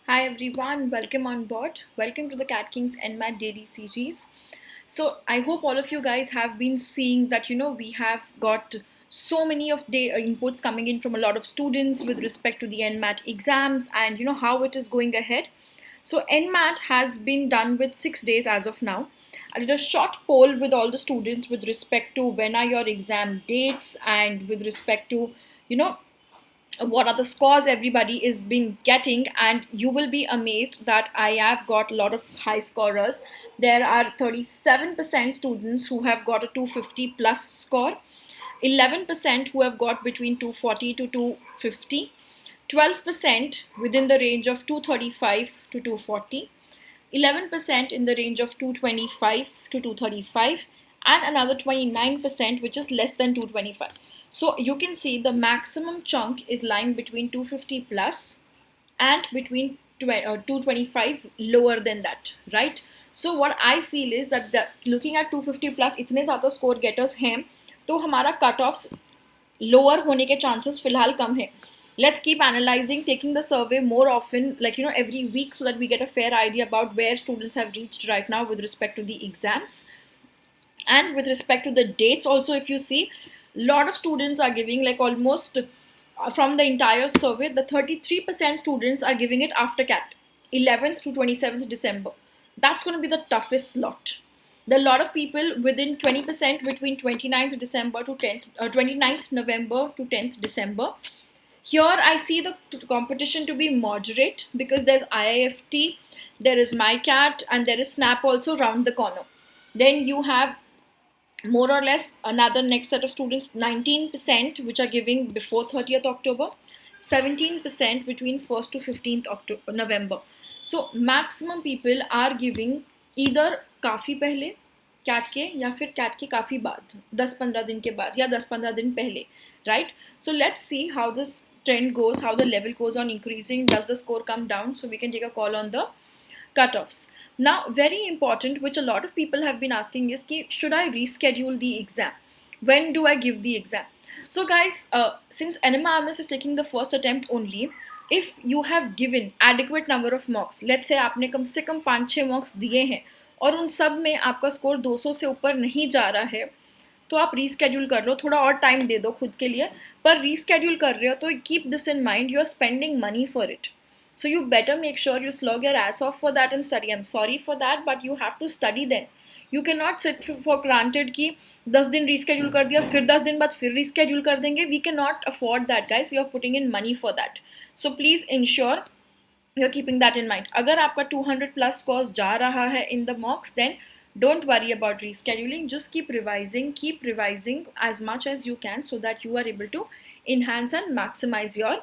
Hi everyone, welcome on board. Welcome to the Cat Kings NMAT Daily Series. So I hope all of you guys have been seeing that we have got so many of the inputs coming in from a lot of students with respect to the NMAT exams and how it is going ahead. So NMAT has been done with 6 days as of now. I did a short poll with all the students with respect to when are your exam dates and with respect to you know what are the scores everybody is been getting, and you will be amazed that I have got a lot of high scorers. There are 37% students who have got a 250 plus score, 11% who have got between 240 to 250, 12% within the range of 235 to 240, 11% in the range of 225 to 235, and another 29% which is less than 225. So you can see the maximum chunk is lying between 250 plus and between 225 lower than that, right? So what I feel is that looking at 250 plus इतने ज़्यादा score getters हैं तो हमारा cut offs lower होने के chances फिलहाल कम है. Let's keep analyzing, taking the survey more often, like every week, so that we get a fair idea about where students have reached right now with respect to the exams. And with respect to the dates also, if you see, lot of students are giving, like almost from the entire survey, the 33% students are giving it after cat 11th to 27th December. That's going to be the toughest slot. There are a lot of people within 20% between 29th December to 10th 29th November to 10th December. Here I see the competition to be moderate because there's IIFT, there is MyCat, and there is Snap also round the corner. Then you have more or less another next set of students, 19% which are giving before 30th October, 17% between 1st to 15th November. So maximum people are giving either काफ़ी पहले cat के या फिर cat के काफ़ी बाद 10-15 दिन के बाद या 10-15 दिन पहले, right? So let's see how this trend goes, how the level goes on increasing, does the score come down, so we can take a call on the cutoffs. Now, very important, which a lot of people have been asking is, should I reschedule the exam? When do I give the exam? So guys, since NMRMS is taking the first attempt only, if you have given adequate number of mocks, let's say आपने कम से कम 5-6 mocks दिए हैं और उन सब में आपका score 200 से ऊपर नहीं जा रहा है, तो आप रीस्केड्यूल कर लो, थोड़ा और टाइम दे दो खुद के लिए. पर रीस्केड्यूल कर रहे हो तो keep this in mind, you are spending money for it. So you better make sure you slog your ass off for that and study. I'm sorry for that, but you have to study then. You cannot sit for granted कि 10 दिन reschedule कर दिया, फिर 10 दिन बाद फिर reschedule कर देंगे. We cannot afford that, guys. You're putting in money for that. So please ensure you're keeping that in mind. अगर आपका 200 plus scores जा रहा है in the mocks, then don't worry about rescheduling. Just keep revising as much as you can so that you are able to enhance and maximize your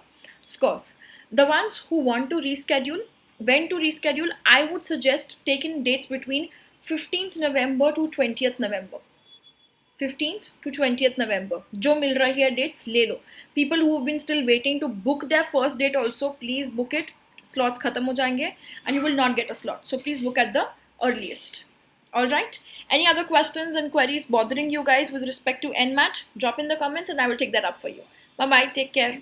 scores. The ones who want to reschedule, when to reschedule, I would suggest taking dates between 15th November to 20th November. 15th to 20th November. जो मिल रही है dates ले लो. People who have been still waiting to book their first date also, please book it. Slots खत्म हो जाएंगे and you will not get a slot. So please book at the earliest. Alright? Any other questions and queries bothering you guys with respect to NMAT? Drop in the comments and I will take that up for you. Bye bye. Take care.